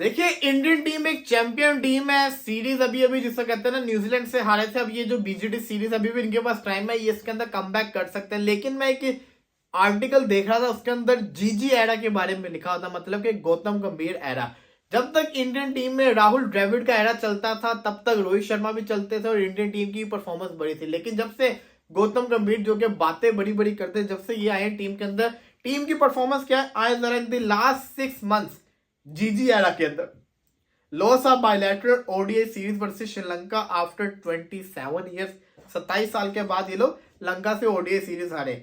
देखिए, Indian team एक champion team है। सीरीज अभी अभी जिसको कहते हैं ना, न्यूजीलैंड से हारे थे। अब ये जो बीजीटी सीरीज अभी भी इनके पास टाइम है, ये इसके अंदर कमबैक कर सकते हैं। लेकिन मैं एक आर्टिकल देख रहा था, उसके अंदर जीजी एरा के बारे में लिखा होता, मतलब कि गौतम गंभीर एरा। जब तक इंडियन टीम में राहुल द्रविड़ का एरा चलता था, तब तक रोहित शर्मा भी चलते थे और इंडियन टीम की परफॉर्मेंस बड़ी थी। लेकिन जब से गौतम गंभीर जो कि बातें बड़ी बड़ी करते, जब से ये आए टीम के अंदर, टीम की परफॉर्मेंस क्या है आज जरा, इन द लास्ट 6 मंथ्स जीजी एरा के अंदर loss of bilateral ODI series versus Sri Lanka after 27 years. 27 साल के बाद ये लोग लंका से ओडीआई सीरीज हारे।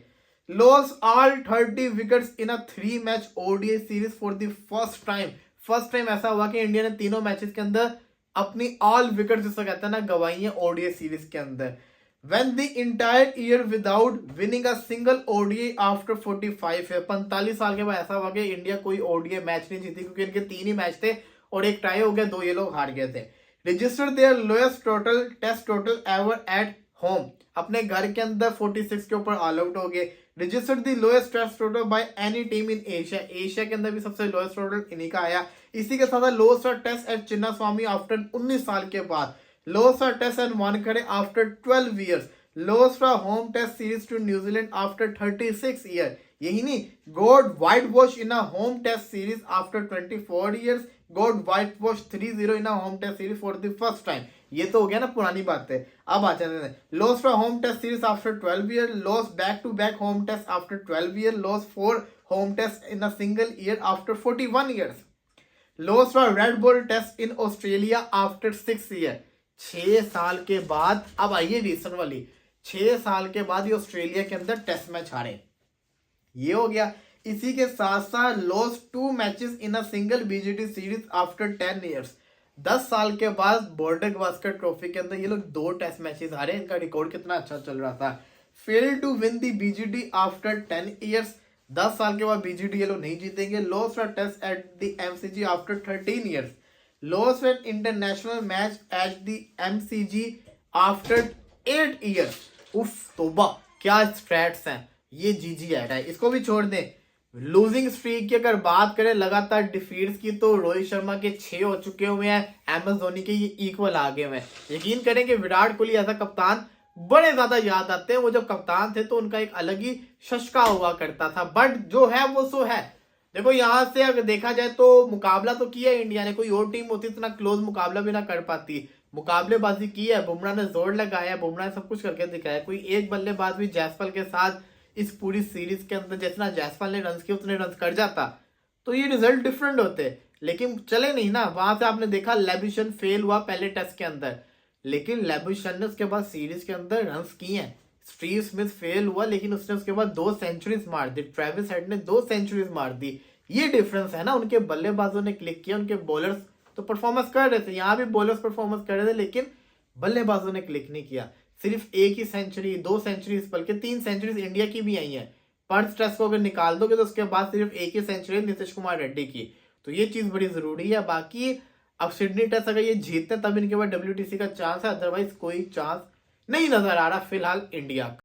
Loss all 30 wickets in a 3 match ODI series for the first time. First time ऐसा हुआ कि इंडिया ने तीनों मैचेस के अंदर अपनी ऑल विकेट जिसको कहते हैं ना गवाई है ओडीआई सीरीज के अंदर। When the entire year without winning a single ODI after 45 है, 45 साल के बाद ऐसा हुआ कि इंडिया कोई ओडीआई मैच नहीं जीती, क्योंकि इनके 3 ही मैच थे और एक टाई हो गया, 2 ये लोग हार गए थे। Registered their lowest total test total ever at home. अपने घर के अंदर 46 के ऊपर ऑल आउट हो गए। Registered the lowest test total by any team in Asia. Asia के अंदर भी सबसे लोएस्ट टोटल इन्हीं का आया। इसी के साथ lowest test at Chinnaswamy after 19 साल के बाद। Lost a test and Wankhede after 12 years. Lost a home test series to New Zealand after 36 years. यही नहीं, got whitewash in a home test series after 24 years. Got whitewash 3-0 in a home test series for the first time. ये तो हो गया ना पुरानी बात है। अब आ जाते हैं, lost a home test series after 12 years. Lost back to back home test after 12 years. Lost 4 home tests in a single year after 41 years. Lost a red ball test in Australia after 6 years. 6 साल के बाद अब आइए recent वाली। 6 साल के बाद ये ऑस्ट्रेलिया के अंदर टेस्ट मैच हारे, ये हो गया। इसी के साथ साथ lost 2 matches in a single BGT series after 10 years. 10 साल के बाद बॉर्डर गावस्कर ट्रॉफी के अंदर ये लोग 2 टेस्ट मैचेस हारे। इनका रिकॉर्ड कितना अच्छा चल रहा था। Fail to win the BGT after 10 years. 10 साल के बाद बीजीटी ये लोग नहीं जीतेंगे। Lost a test at the MCG after 13 years. Lost an international match at the MCG after 8 years. उफ तोबा, क्या स्ट्रैट्स हैं। ये जीजी एड है, इसको भी छोड़ दें। लूजिंग स्ट्रीक की अगर बात करें लगातार डिफीट्स की, तो रोहित शर्मा के 6 हो चुके हुए हैं, एमएस धोनी के ये इक्वल आ गए हुए हैं। यकीन करें कि विराट कोहली ऐसा कप्तान बड़े ज्यादा याद आते हैं। वो जब कप्तान थे तो उनका एक अलग ही शशका हुआ करता था, बट जो है वो सो है। देखो, यहां से अगर देखा जाए तो मुकाबला तो किया है इंडिया ने, कोई और टीम होती इतना क्लोज मुकाबला भी ना कर पाती। मुकाबलेबाजी की है, बुमराह ने जोर लगाया, बुमराह ने सब कुछ करके दिखाया। कोई एक बल्लेबाज भी जायसवाल के साथ इस पूरी सीरीज के अंदर जितना जायसवाल ने रन किए उतने रन कर जाता तो ये रिजल्ट डिफरेंट होते, लेकिन चले नहीं ना। वहां से आपने देखा लेबिशन फेल हुआ पहले टेस्ट के अंदर, लेकिन लेबिशन ने उसके बाद सीरीज के अंदर रन किए हैं। स्टीव स्मिथ फेल हुआ, लेकिन उसने उसके बाद 2 सेंचुरीज मार दी। ट्रेविस हेड ने 2 सेंचुरीज मार दी। ये डिफरेंस है ना, उनके बल्लेबाजों ने क्लिक किया, उनके बॉलर्स तो परफॉर्मेंस कर रहे थे, यहाँ भी बॉलर्स परफॉर्मेंस कर रहे थे, लेकिन बल्लेबाजों ने क्लिक नहीं किया। सिर्फ एक ही सेंचुरी, 2 सेंचुरीज, बल्कि 3 सेंचुरीज इंडिया की भी आई है। पर्थ टेस्ट को अगर निकाल दोगे तो उसके बाद सिर्फ एक ही सेंचुरी नीतीश कुमार रेड्डी की, तो ये चीज बड़ी जरूरी है। बाकी अब सिडनी टेस्ट अगर ये जीतते तब इनके बाद WTC का चांस है, अदरवाइज कोई चांस नहीं नजर आ रहा फिलहाल इंडिया का।